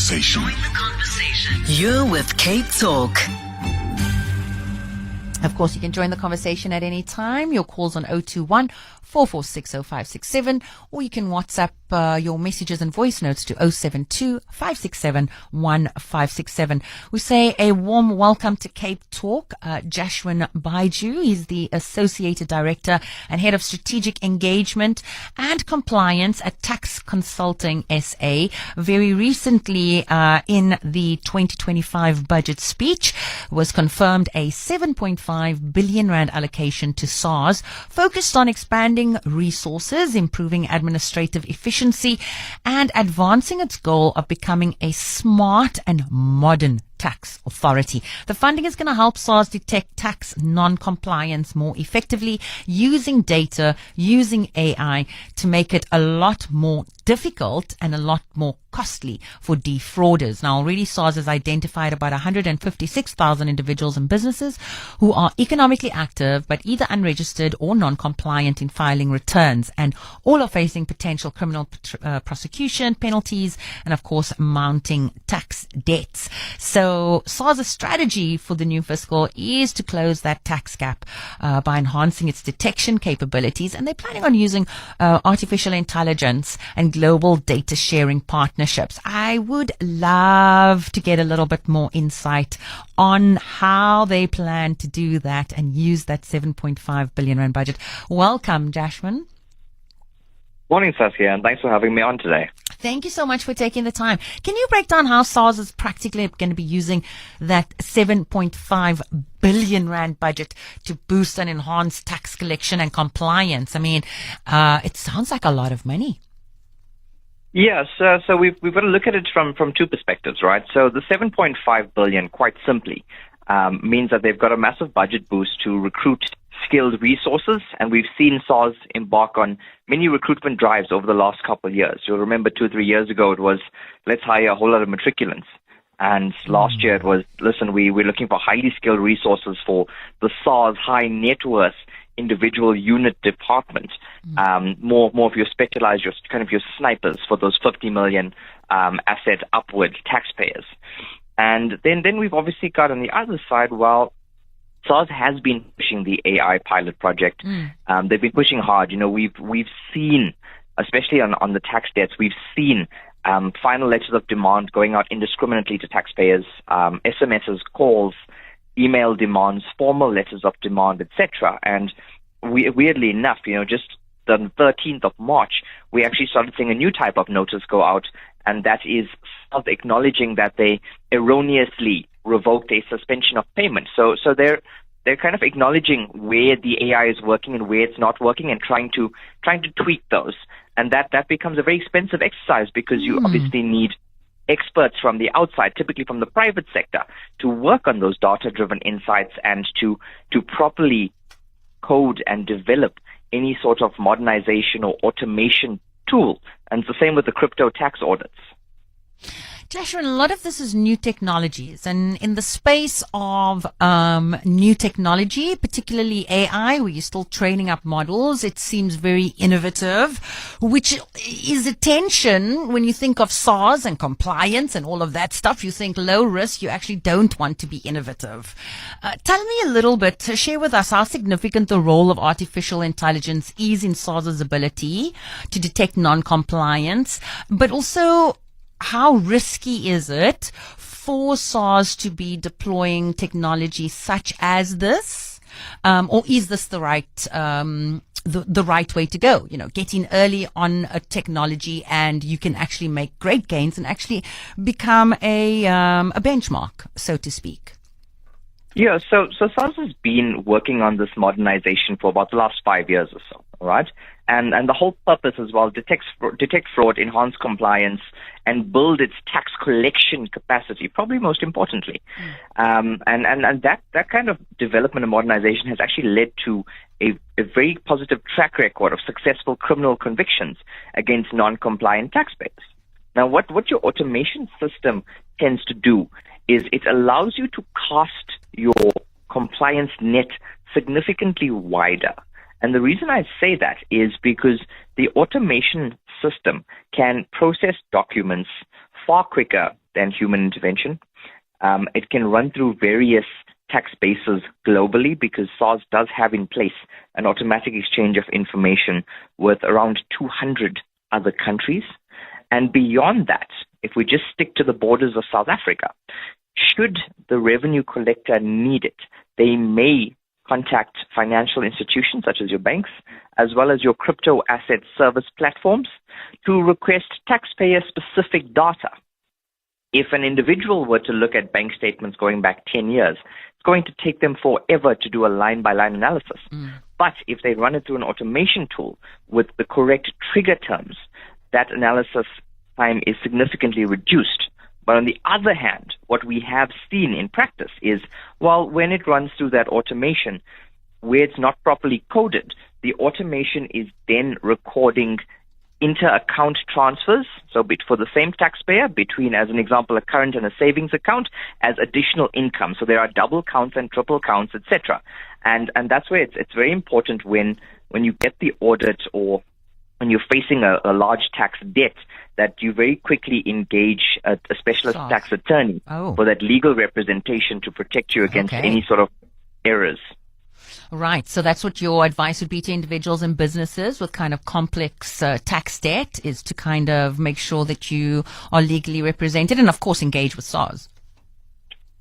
conversation. You're with CapeTalk. Of course, you can join the conversation at any time. Your call's on 021 446 0567, or you can WhatsApp your messages and voice notes to 072 567 1567. We say a warm welcome to CapeTalk. Jashwin Baijoo is the Associate Director and Head of Strategic Engagement and Compliance at Tax Consulting SA. Very recently, in the 2025 budget speech, was confirmed a 7.5 billion rand allocation to SARS, focused on expanding resources, improving administrative efficiency, and advancing its goal of becoming a smart and modern tax authority. The funding is going to help SARS detect tax non-compliance more effectively, using data, using AI to make it a lot more difficult and a lot more costly for defrauders. Now, already SARS has identified about 156,000 individuals and businesses who are economically active but either unregistered or non-compliant in filing returns, and all are facing potential criminal prosecution, penalties, and of course mounting tax debts. So SARS' strategy for the new fiscal is to close that tax gap by enhancing its detection capabilities, and they're planning on using artificial intelligence and global data sharing partnerships. I would love to get a little bit more insight on how they plan to do that and use that 7.5 billion rand budget. Welcome, Jashwin. Morning, Saskia, and thanks for having me on today. Thank you so much for taking the time. Can you break down how SARS is practically going to be using that 7.5 billion rand budget to boost and enhance tax collection and compliance? I mean, it sounds like a lot of money. Yes, so we've got to look at it from two perspectives, right? So the 7.5 billion, quite simply, means that they've got a massive budget boost to recruit skilled resources, and we've seen SARS embark on many recruitment drives over the last couple of years. You'll remember 2 or 3 years ago it was, let's hire a whole lot of matriculants. And last year it was, listen, we're looking for highly skilled resources for the SARS high net worth individual unit department. More of your specialized, your kind of your snipers for those 50 million asset upward taxpayers. And then we've obviously got on the other side, well, SARS has been pushing the AI pilot project. They've been pushing hard. You know, we've seen, especially on the tax debts, we've seen final letters of demand going out indiscriminately to taxpayers, SMSs, calls, email demands, formal letters of demand, etc. And weirdly enough, you know, just the 13th of March, we actually started seeing a new type of notice go out, and that is acknowledging that they erroneously revoked a suspension of payment. So they're kind of acknowledging where the AI is working and where it's not working, and trying to tweak those. And that becomes a very expensive exercise, because you obviously need experts from the outside, typically from the private sector, to work on those data-driven insights and to properly code and develop any sort of modernization or automation tool. And it's the same with the crypto tax audits. Jashwin, a lot of this is new technologies, and in the space of new technology, particularly AI, where you're still training up models, it seems very innovative, which is a tension when you think of SARS and compliance and all of that stuff. You think low risk, you actually don't want to be innovative. Tell me a little bit, share with us how significant the role of artificial intelligence is in SARS's ability to detect non-compliance, but also how risky is it for SARS to be deploying technology such as this, or is this the right the right way to go? You know, get in early on a technology, and you can actually make great gains and actually become a benchmark, so to speak. Yeah, so SARS has been working on this modernization for about the last 5 years or so, all right? And the whole purpose as well, detect fraud, enhance compliance, and build its tax collection capacity, probably most importantly. And that kind of development and modernization has actually led to a very positive track record of successful criminal convictions against non-compliant taxpayers. Now, what your automation system tends to do is it allows you to cast your compliance net significantly wider. And the reason I say that is because the automation system can process documents far quicker than human intervention. It can run through various tax bases globally because SARS does have in place an automatic exchange of information with around 200 other countries. And beyond that, if we just stick to the borders of South Africa, should the revenue collector need it, they may contact financial institutions such as your banks, as well as your crypto asset service platforms to request taxpayer-specific data. If an individual were to look at bank statements going back 10 years, it's going to take them forever to do a line-by-line analysis. But if they run it through an automation tool with the correct trigger terms, that analysis time is significantly reduced. But on the other hand, what we have seen in practice is, well, when it runs through that automation, where it's not properly coded, the automation is then recording inter-account transfers, so for the same taxpayer, between, as an example, a current and a savings account, as additional income. So there are double counts and triple counts, etc. And that's where it's very important when you get the audit or when you're facing a large tax debt, that you very quickly engage a specialist tax attorney for that legal representation to protect you against any sort of errors. Right. So that's what your advice would be to individuals and businesses with kind of complex tax debt, is to kind of make sure that you are legally represented and, of course, engage with SARS.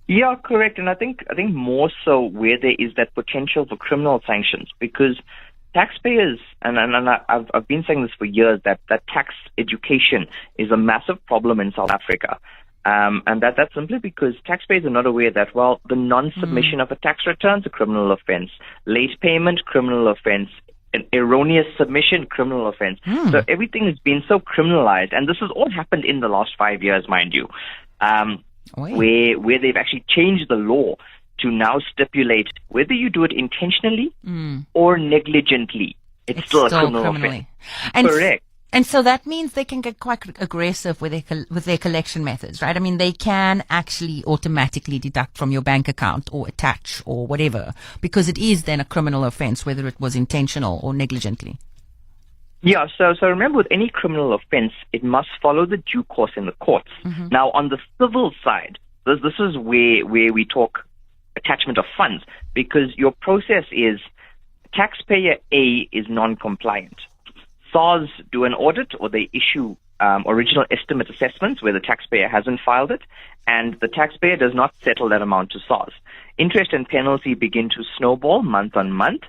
Yeah, correct. And I think more so where there is that potential for criminal sanctions, because taxpayers, and I've been saying this for years, that tax education is a massive problem in South Africa. And that's simply because taxpayers are not aware that, well, the non-submission of a tax return is a criminal offense, late payment, criminal offense, an erroneous submission, criminal offense. So everything has been so criminalized, and this has all happened in the last 5 years, mind you, where they've actually changed the law to now stipulate whether you do it intentionally or negligently, it's still a criminal offense. Correct. And so that means they can get quite aggressive with their collection methods, right? I mean, they can actually automatically deduct from your bank account or attach or whatever, because it is then a criminal offense, whether it was intentional or negligently. Yeah, so remember, with any criminal offense, it must follow the due course in the courts. Now, on the civil side, this is where we talk attachment of funds, because your process is taxpayer A is non-compliant. SARS do an audit, or they issue original estimate assessments where the taxpayer hasn't filed it, and the taxpayer does not settle that amount to SARS. Interest and penalty begin to snowball month on month,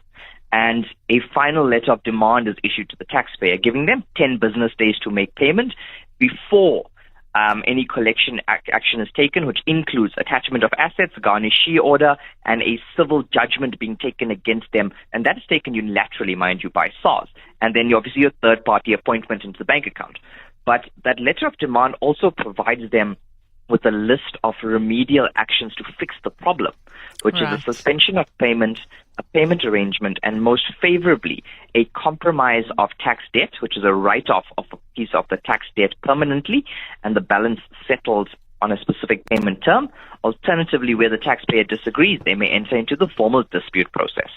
and a final letter of demand is issued to the taxpayer, giving them 10 business days to make payment before any collection action is taken, which includes attachment of assets, garnishee order, and a civil judgment being taken against them. And that is taken unilaterally, mind you, by SARS. And then obviously your third-party appointment into the bank account. But that letter of demand also provides them with a list of remedial actions to fix the problem, which is a suspension of payment, a payment arrangement, and most favorably, a compromise of tax debt, which is a write-off of a piece of the tax debt permanently, and the balance settled on a specific payment term. Alternatively, where the taxpayer disagrees, they may enter into the formal dispute process.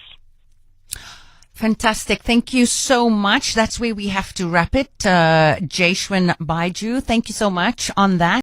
Fantastic. Thank you so much. That's where we have to wrap it. Jashwin Baijoo, thank you so much on that.